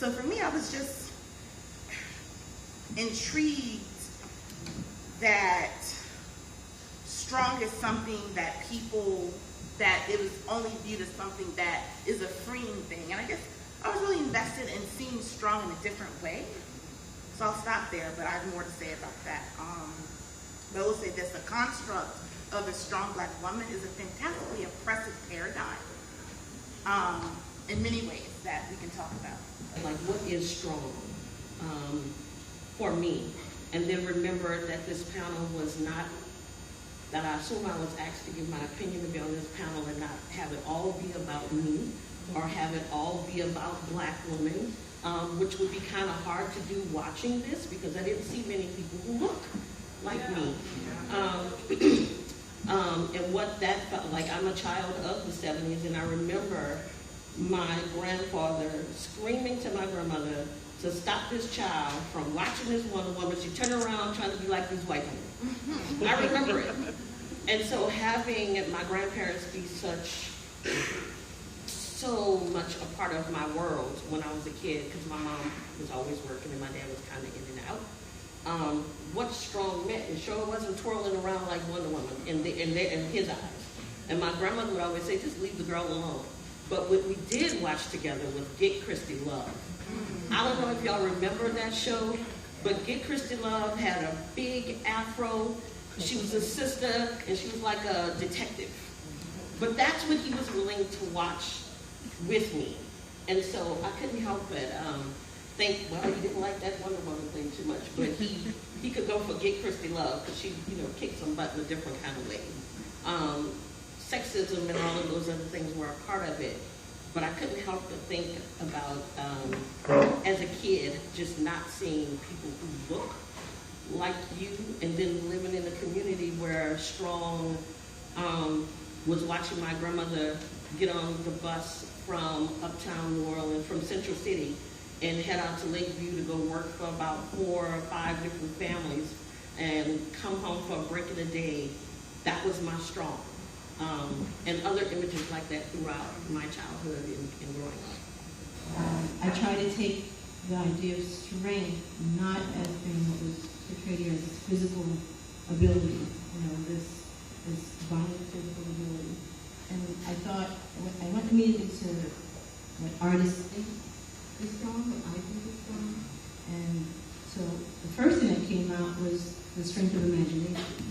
So for me, I was just intrigued that strong is something that it was only viewed as something that is a freeing thing. And I guess I was really invested in seeing strong in a different way. So I'll stop there, but I have more to say about that. But I will say this, the construct of a strong Black woman is a fantastically oppressive paradigm in many ways that we can talk about. Like, what is strong for me? And then remember that this panel was not, that I assume I was asked to give my opinion to be on this panel and not have it all be about me or have it all be about Black women, which would be kind of hard to do watching this because I didn't see many people who look like me. And what that felt like, I'm a child of the 70s, and I remember my grandfather screaming to my grandmother to stop this child from watching this Wonder Woman. She turned around trying to be like these white women. I remember it. And so having my grandparents be so much a part of my world when I was a kid, because my mom was always working and my dad was kind of in and out. What strong meant, it sure wasn't twirling around like Wonder Woman in his eyes. And my grandmother would always say, just leave the girl alone. But what we did watch together was Get Christy Love. I don't know if y'all remember that show, but Get Christy Love had a big afro. She was a sister, and she was like a detective. But that's what he was willing to watch with me. And so I couldn't help but think, well, he didn't like that Wonder Woman thing too much, but he could go for Get Christy Love, because she, kicked some butt in a different kind of way. Sexism and all of those other things were a part of it. But I couldn't help but think about, as a kid, just not seeing people who look like you, and then living in a community where strong was watching my grandmother get on the bus from uptown New Orleans, from Central City, and head out to Lakeview to go work for about 4 or 5 different families and come home for a break in the day. That was my strong. And other images like that throughout my childhood and growing up. I try to take the idea of strength not as being what was portrayed here as physical ability, this violent physical ability. And I thought, I went immediately to what artists think is strong, what I think is strong. And so the first thing that came out was the strength of imagination.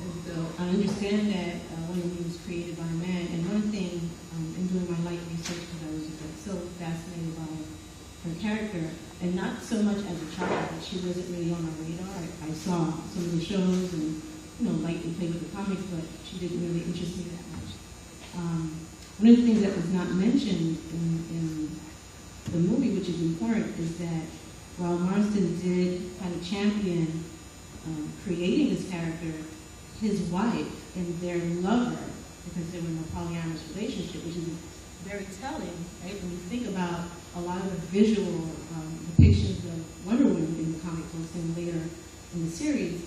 And so I understand that Wonder Woman was created by a man, and one thing in doing my light research, because I was just so fascinated by her character, and not so much as a child, that she wasn't really on my radar. I saw some of the shows and lightly played with the comics, but she didn't really interest me that much. One of the things that was not mentioned in the movie, which is important, is that while Marston did kind of champion creating this character, his wife and their lover, because they were in a polyamorous relationship, which is very telling, right? When you think about a lot of the visual depictions of Wonder Woman in the comic books and later in the series,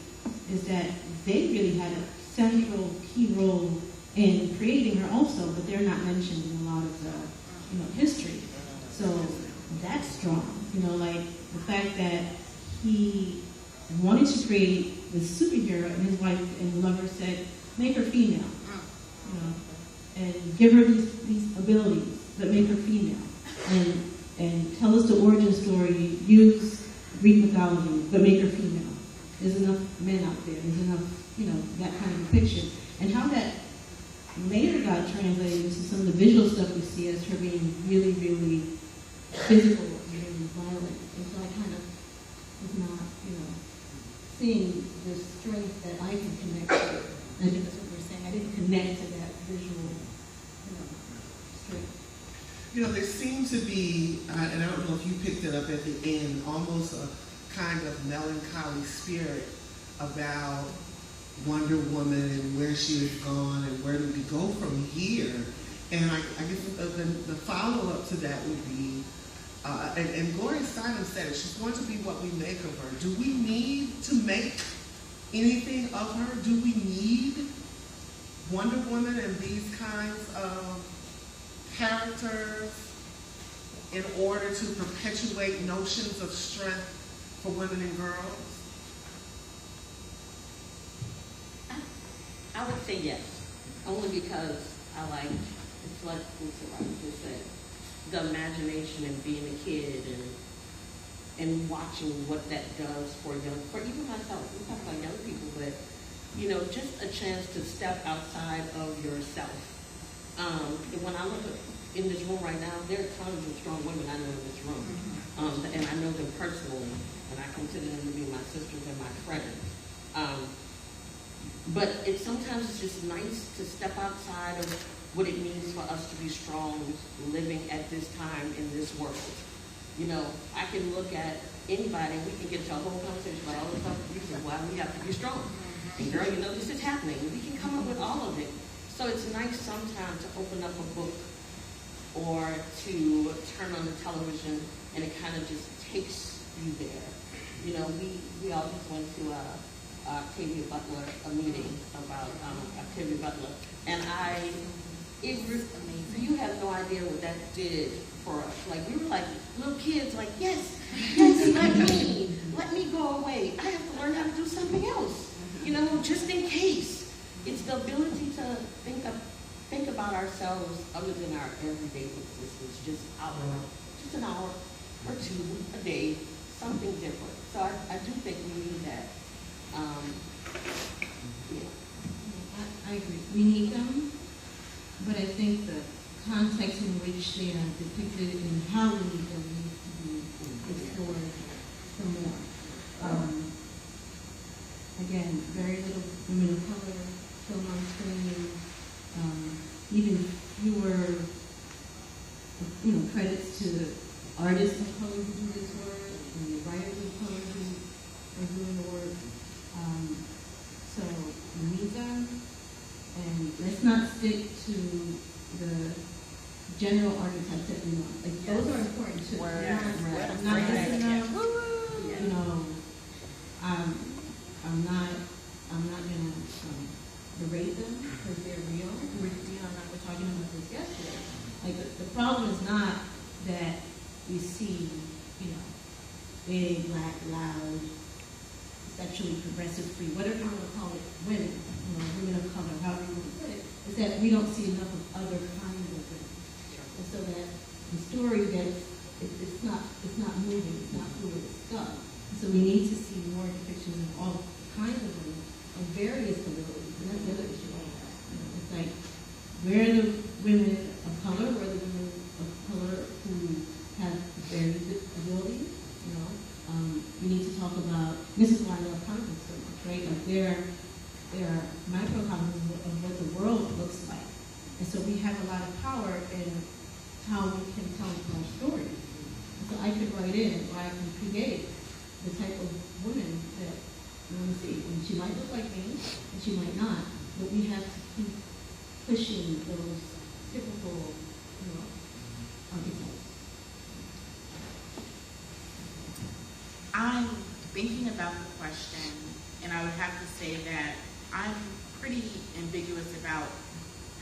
is that they really had a central key role in creating her also, but they're not mentioned in a lot of the history. So that's strong, like the fact that he wanted to create this superhero, and his wife and lover said, make her female, and give her these abilities, but make her female, and tell us the origin story, use Greek mythology, but make her female. There's enough men out there, there's enough, that kind of depiction. And how that later got translated into some of the visual stuff we see as her being really, really physical and really violent. And so I kind of was not, seeing the strength that I can connect to. I think that's what we're saying. I didn't connect to that visual, strength. There seemed to be, and I don't know if you picked it up at the end, almost a kind of melancholy spirit about Wonder Woman and where she had gone and where do we go from here. And I guess the follow-up to that would be, and Gloria Steinem said it, she's going to be what we make of her. Do we need to make anything of her? Do we need Wonder Woman and these kinds of characters in order to perpetuate notions of strength for women and girls? I would say yes, only because I like, it's like Soraya just said, the imagination and being a kid and watching what that does for even myself. We talk about young people, but you know, just a chance to step outside of yourself. And when I look in this room right now, there are tons of strong women I know in this room, and I know them personally, and I consider them to be my sisters and my friends. But sometimes it's just nice to step outside of what it means for us to be strong living at this time in this world. You know, I can look at anybody and we can get to a whole conversation about all the stuff reasons why we have to be strong. And girl, you know, this is happening. We can come up with all of it. So it's nice sometimes to open up a book or to turn on the television and it kind of just takes you there. You know, we all just went to Xavier Butler, a meeting about Xavier Butler. And it was amazing. You have no idea what that did for us. Like, we were like little kids, like, yes, let me go away. I have to learn how to do something else, you know, just in case. It's the ability to think about ourselves other than our everyday existence, just an hour or two a day, something different. So I do think we need that. Yeah. I agree. We need them, but I think the context in which they are depicted and how we need them needs to be explored some more. Again, very little women of color film on screen. Even fewer, credits to the artists of color who do this work and the writers of color who are doing the work. So we need them, and let's not stick to the general archetypes that we want. Like, those are important too. I'm not missing them. You know, I'm not gonna berate them because they're real. Deon and I were talking about this yesterday. Like, the problem is not that we see, big, black, loud, sexually progressive, free, whatever you want to call it, women, women of color, however you want to put it, is that we don't see enough of other kinds of women. And so that the story it's not moving, it's not fluid, it's stuck. So we need to see more depictions of all kinds of women of various abilities, and that's the other issue I have. It's like, where are the women of color, where are the women of color who have various abilities, we need to talk about, this is why I love comics so much, right? Like, there are microcosms of what the world looks like. And so we have a lot of power in how we can tell our stories. And so I could write in, or I can create the type of woman that you want to see. And she might look like me, and she might not, but we have to keep pushing those typical, archetypes. I'm thinking about the question, and I would have to say that I'm pretty ambiguous about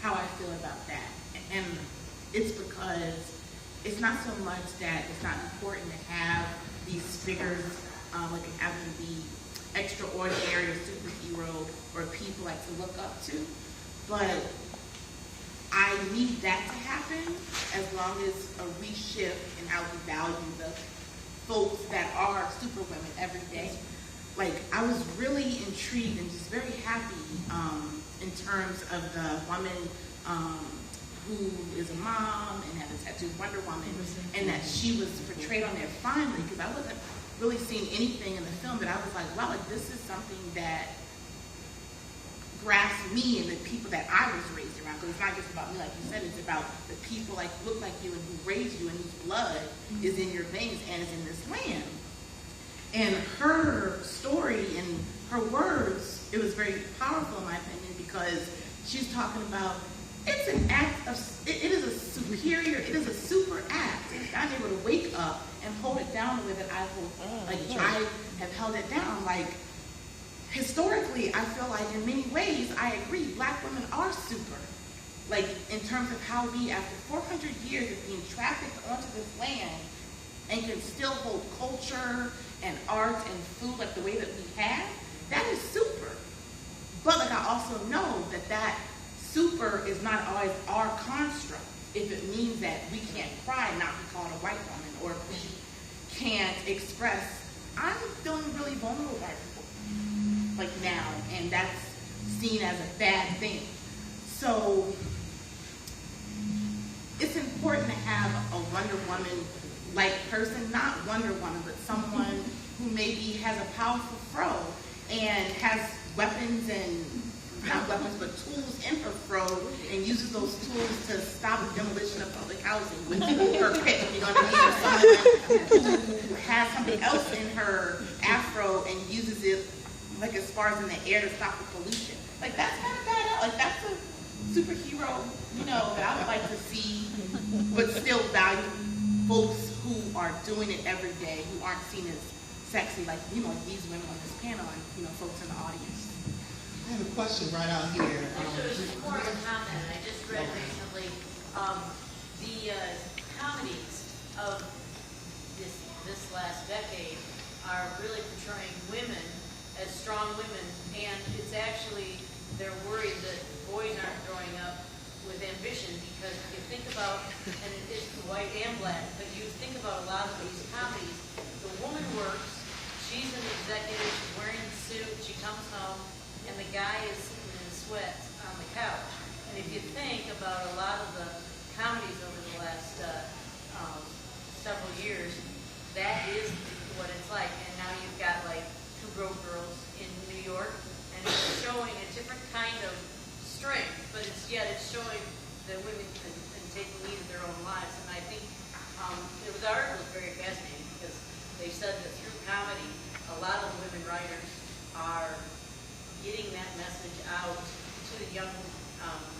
how I feel about that. And it's because it's not so much that it's not important to have these figures, like having to be extraordinary or superhero or people like to look up to, but I need that to happen as long as a reshift in how we value the folks that are super women every day. Like, I was really intrigued and just very happy in terms of the woman who is a mom and had a tattooed Wonder Woman, and that she was portrayed on there finally, because I wasn't really seeing anything in the film, but I was like, wow, like, this is something that grasped me and the people that I was raised around. Because it's not just about me, like you said, it's about the people like look like you and who raised you and whose blood is in your veins and is in this land. And her story and her words, it was very powerful in my opinion, because she's talking about it's an act of, it is a superior, it is a super act. I'm able to wake up and hold it down the way that I hold, like I have held it down. Like, historically, I feel like in many ways, I agree, Black women are super. Like, in terms of how we, after 400 years of being trafficked onto this land, and can still hold culture and art and food like the way that we have, that is super. But like, I also know that that super is not always our construct. If it means that we can't cry and not be called a white woman, or if we can't express, I'm feeling really vulnerable by people, like now, and that's seen as a bad thing. So it's important to have a Wonder Woman-like person, not Wonder Woman, but someone who maybe has a powerful fro and has weapons and, not weapons, but tools in her fro, and uses those tools to stop the demolition of public housing with her pit, you know what I mean? Or someone who has something else in her afro and uses it, like, as far as in the air to stop the pollution. Like, that's kind of bad. Like, that's a superhero, you know, that I would like to see, but still value folks who are doing it every day, who aren't seen as sexy, like, you know, like these women on this panel and, you know, folks in the audience. I have a question right out here. Actually, it's more of a comment. I just read recently the comedies of this last decade are really portraying women as strong women, and it's actually, they're worried that boys aren't growing up with ambition, because if you think about, and it's white and black, but you think about a lot of these comedies, the woman works, she's an executive, she's wearing a suit, she comes home, and the guy is sitting in sweats on the couch. And if you think about a lot of the comedies over the last several years, that is what it's like. And now you've got like Two Broke Girls in New York, and it's showing a different kind of strength, but it's showing that women can take the lead of their own lives. And I think the article was very fascinating, because they said that through comedy, a lot of women writers are getting that message out to the young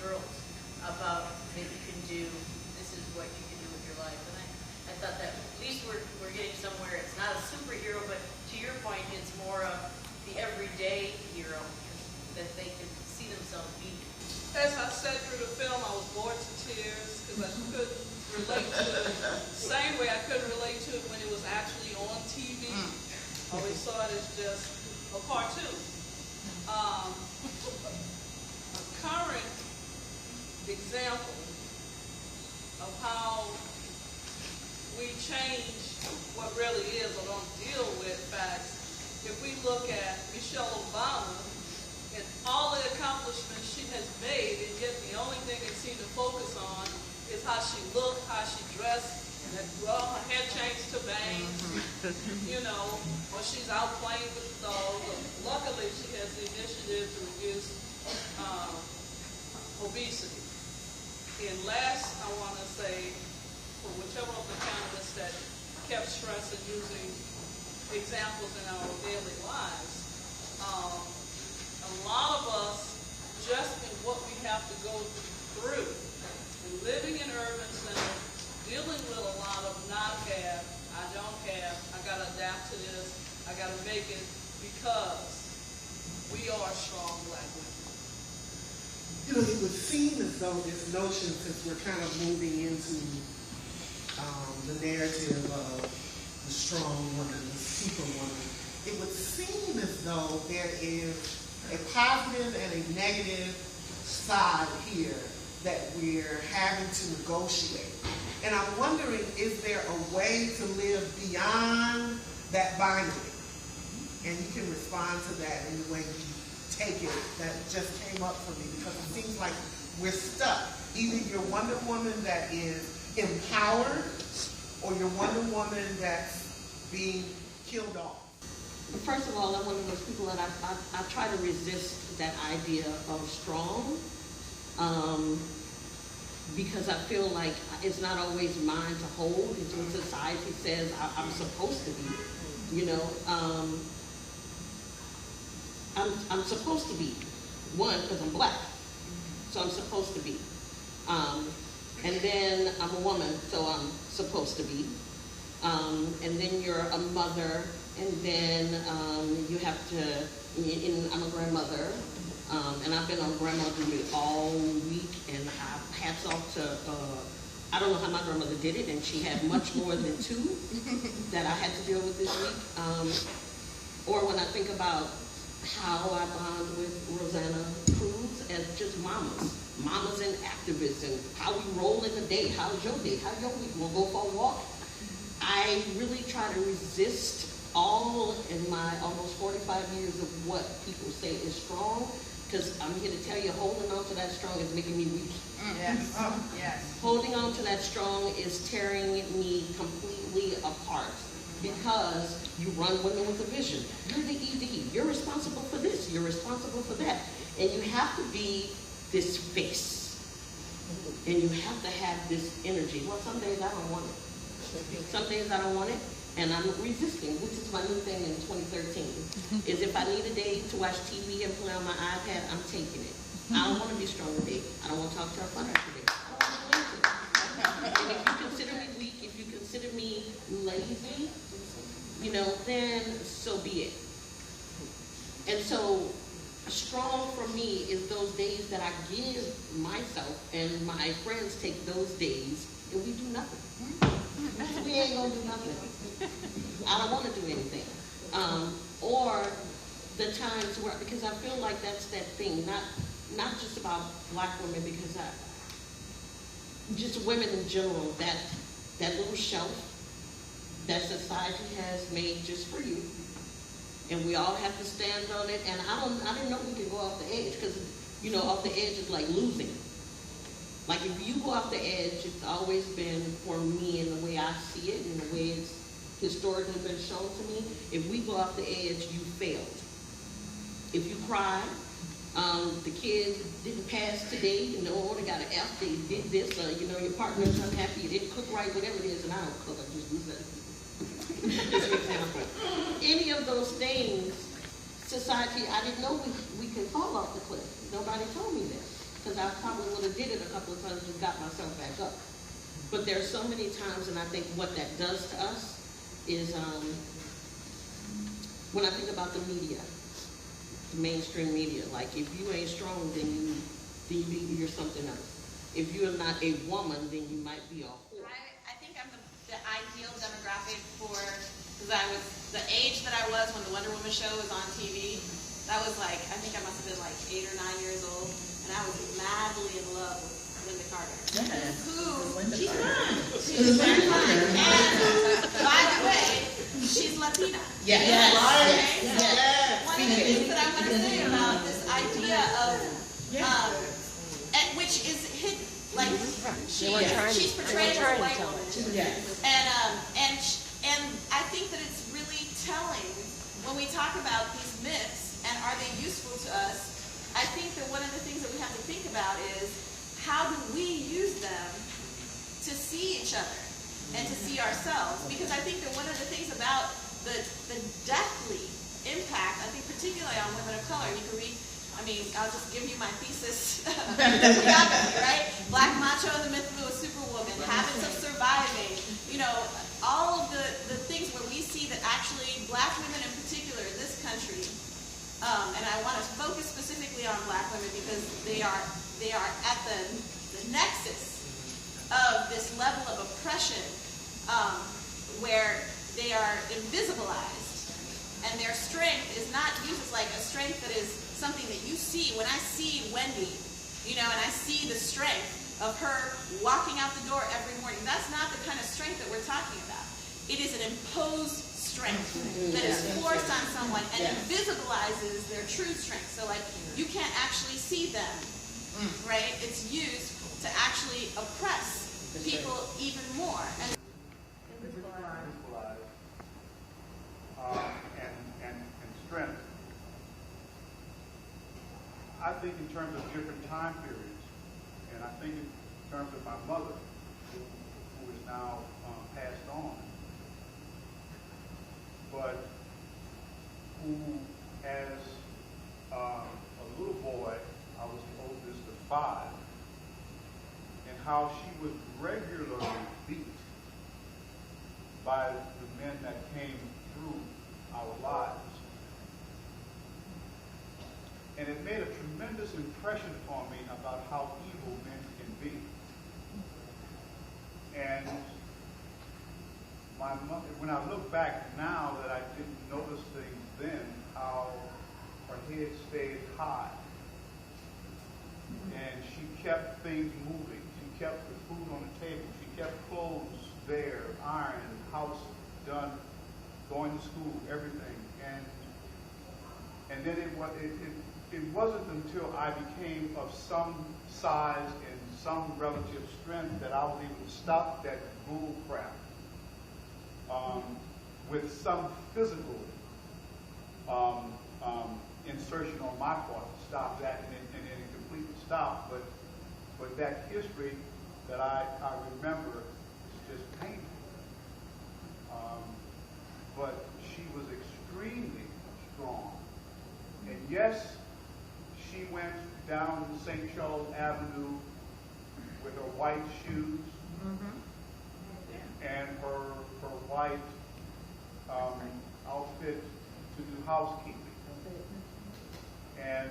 girls about that you can do, this is what you can do with your life. And I thought that at least we're getting somewhere. It's not a superhero, but to your point, it's more of the everyday hero that they can see themselves being. As I sat through the film, I was bored to tears, because I couldn't relate to it the same way I couldn't relate to it when it was actually on TV. I always saw it as just a cartoon. A current example of how we change what really is or don't deal with facts, if we look at Michelle Obama and all the accomplishments she has made, and yet the only thing they seem to focus on is how she looked, how she dressed, and her hair changed to bangs, you know, or she's out playing with dogs. Luckily, she has the initiative to reduce obesity. And last, I want to say, for whichever of the candidates that kept stressing using examples in our daily lives, a lot of us, just in what we have to go through, living in urban centers, dealing with a lot of not have, I don't have, I got to adapt to this, I got to make it, because we are strong black women. You know, it would seem as though this notion, since we're kind of moving into the narrative of the strong woman, the superwoman, it would seem as though there is a positive and a negative side here that we're having to negotiate. And I'm wondering, is there a way to live beyond that binary? And you can respond to that in the way you take it. That just came up for me, because it seems like we're stuck. Either you're Wonder Woman that is empowered, or you're Wonder Woman that's being killed off. First of all, I'm one of those people that I try to resist that idea of strong, because I feel like it's not always mine to hold. It's what society says I'm supposed to be. You know, I'm supposed to be. One, because I'm black, so I'm supposed to be. And then I'm a woman, so I'm supposed to be. And then you're a mother, and then you have to, I'm a grandmother, And I've been on Grandma Duty all week, and hats off to, I don't know how my grandmother did it, and she had much more than 2 that I had to deal with this week. Or when I think about how I bond with Rosanna Cruz as just mamas and activists, and how we roll in the day. How's your day? How's your week? We'll go for a walk. I really try to resist all in my almost 45 years of what people say is strong, because I'm here to tell you, holding on to that strong is making me weak. Yes. Yes. Holding on to that strong is tearing me completely apart, because you run women with a vision. You're the ED. You're responsible for this. You're responsible for that. And you have to be this face. And you have to have this energy. Well, some days I don't want it. Some days I don't want it. And I'm resisting, which is my new thing in 2013, is if I need a day to watch TV and play on my iPad, I'm taking it. I don't want to be strong today. I don't want to talk to our father today. I don't want to do anything. And if you consider me weak, if you consider me lazy, then so be it. And so strong for me is those days that I give myself, and my friends take those days and we do nothing. We ain't gonna do nothing. I don't want to do anything. Or the times where, because I feel like that's that thing, not just about Black women, because just women in general, that little shelf that society has made just for you, and we all have to stand on it. And I didn't know we could go off the edge, because off the edge is like losing. Like if you go off the edge, it's always been, for me, in the way I see it, and the way it's historically been shown to me, if we go off the edge, you failed. If you cry, the kids didn't pass today, they got an F, they did this, your partner's unhappy, you didn't cook right, whatever it is, and I don't cook, I just do that. Just an example. Any of those things, society, I didn't know we could fall off the cliff. Nobody told me this. Because I probably would have did it a couple of times and got myself back up. But there's so many times, and I think what that does to us is, when I think about the media, the mainstream media, like if you ain't strong, then you're something else. If you're not a woman, then you might be a whore. I think I'm the ideal demographic for, because I was the age that I was when the Wonder Woman show was on TV. That was like, I think I must have been like 8 or 9 years old. And I was madly in love with Linda Carter. Yes. She's very fine. And by the way, she's Latina. Yes. Okay? Yes. So Yes. one of the things that I want to say about this idea of, which is hidden, like she's portrayed as a white woman. Yes. And I think that it's really telling when we talk about these myths and are they useful to us. I think that one of the things that we have to think about is how do we use them to see each other and to see ourselves? Because I think that one of the things about the deathly impact, I think particularly on women of color, you can read, I'll just give you my thesis, right? Black macho, the myth of a superwoman, habits of surviving, all of the things where we see that actually Black women in particular in this country, and I want to focus specifically on Black women because they are at the nexus of this level of oppression, where they are invisibilized, and their strength is not used as like a strength that is something that you see. When I see Wendy, and I see the strength of her walking out the door every morning, that's not the kind of strength that we're talking about. It is an imposed strength that is forced on someone and invisibilizes their true strength. So like you can't actually see them, right? It's used to actually oppress people even more. And strength. I think in terms of different time periods, and I think in terms of my mother, who is now passed on, but who as a little boy, I was the oldest of 5, and how she was regularly beat by the men that came through our lives. And it made a tremendous impression on me about how evil men can be. And my mother, when I look back now that I didn't notice things then, how her head stayed high. And she kept things moving. She kept the food on the table. She kept clothes there, ironed, house done, going to school, everything. And then it wasn't until I became of some size and some relative strength that I was able to stop that bull crap with some physical insertion on my part to stop that, and it completely stopped. But that history that I remember is just painful. But she was extremely strong. And yes, she went down St. Charles Avenue with her white shoes and her white outfit to do housekeeping. And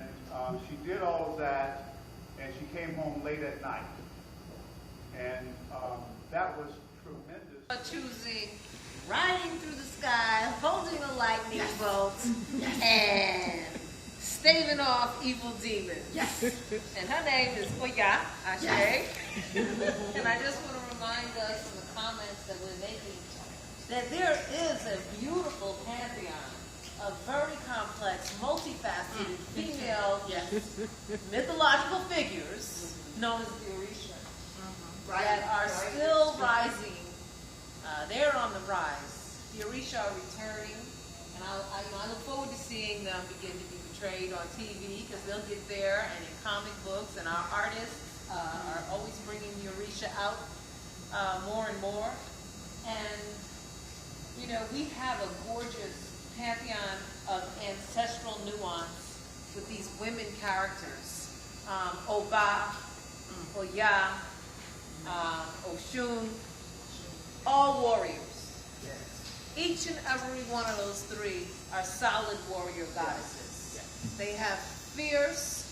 she did all of that, and she came home late at night. And that was tremendous. Choosing riding through the sky, holding a lightning bolt, and staving off evil demons. Yes. And her name is Oya, Ashé. And I just want to remind us in the comments that we're making That there is a beautiful pantheon of very complex, multifaceted female mythological figures known as the Orisha that are still rising. They're on the rise. The Orisha are returning, and I look forward to seeing them begin to be portrayed on TV, because they'll get there, and in comic books, and our artists are always bringing the Orisha out more and more. And you know, we have a gorgeous pantheon of ancestral nuance with these women characters. Oba, Oya, Oshun, all warriors. Each and every one of those three are solid warrior goddesses. They have fierce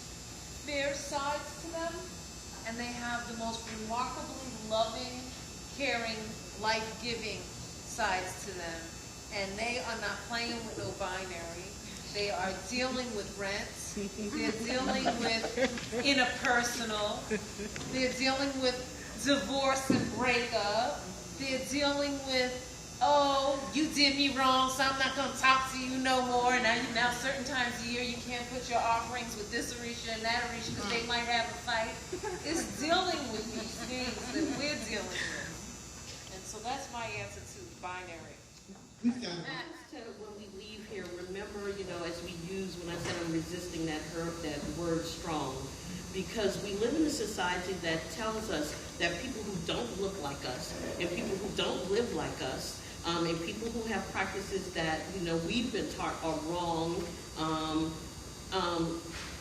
sides to them, and they have the most remarkably loving, caring, life-giving sides to them. And they are not playing with no binary. They are dealing with rents. They're dealing with interpersonal. They're dealing with divorce and breakup. They're dealing with, oh, you did me wrong, so I'm not going to talk to you no more. And now certain times a year you can't put your offerings with this Orisha and that Orisha because they might have a fight. It's dealing with these things that we're dealing with. And so that's my answer to the binary. When we leave here, remember, you know, as we use, when I said I'm resisting that word strong, because we live in a society that tells us that people who don't look like us, and people who don't live like us, and people who have practices that, you know, we've been taught are wrong,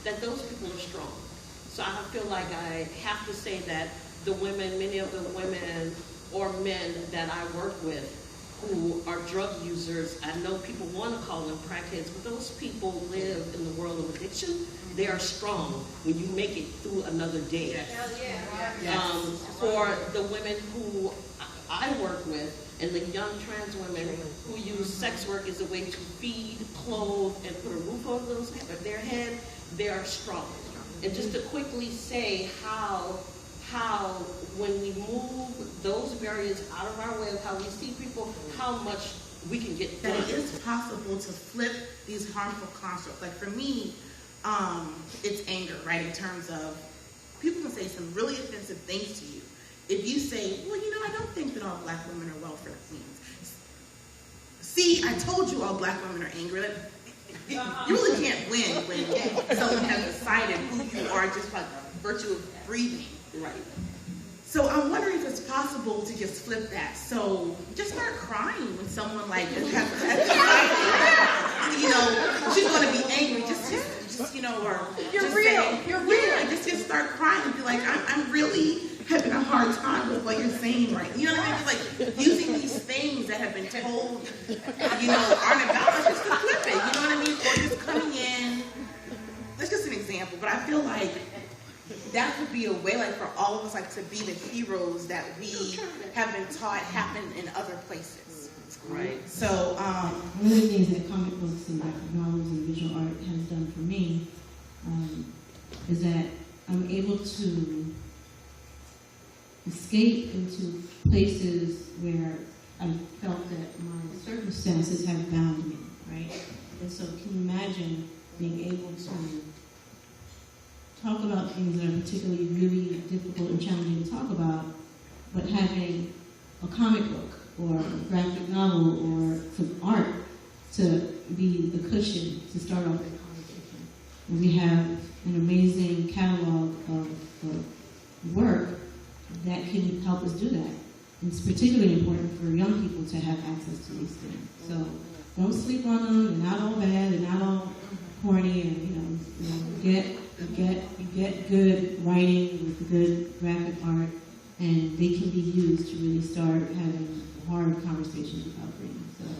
that those people are strong. So I feel like I have to say that the women, many of the women or men that I work with who are drug users, I know people want to call them crackheads, but those people live in the world of addiction. They are strong when you make it through another day. For the women who I work with and the young trans women who use sex work as a way to feed, clothe, and put a roof over their head, they are strong. And just to quickly say how when we move those barriers out of our way of how we see people, how much we can get done. That it is possible to flip these harmful constructs. Like for me, it's anger, right? In terms of people can say some really offensive things to you. If you say, well, you know, I don't think that all black women are welfare queens. See, I told you all black women are angry. You really can't win when someone has decided who you are just by virtue of breathing. Right. So I'm wondering if it's possible to just flip that. So just start crying when someone like has you know, she's going to be angry. Just you know, or You're just real. Say, You're real. Yeah, just start crying and be like, I'm really having a hard time with what you're saying right. You know what I mean? Like using these things that have been told, you know, aren't about us, just to flip it. You know what I mean? Or just coming in. That's just an that would be a way, like, for all of us, like, to be the heroes that we have been taught happen in other places. Right. So, one of the things that comic books and graphic novels and visual art has done for me is that I'm able to escape into places where I felt that my circumstances have bound me, right? And so can you imagine being able to talk about things that are particularly really difficult and challenging to talk about, but having a comic book or a graphic novel or some art to be the cushion to start off the conversation. And we have an amazing catalog of work that can help us do that. It's particularly important for young people to have access to these things. So don't sleep on them. They're not all bad. They're not all corny. And you get good writing with good graphic art, and they can be used to really start having hard conversations about things. So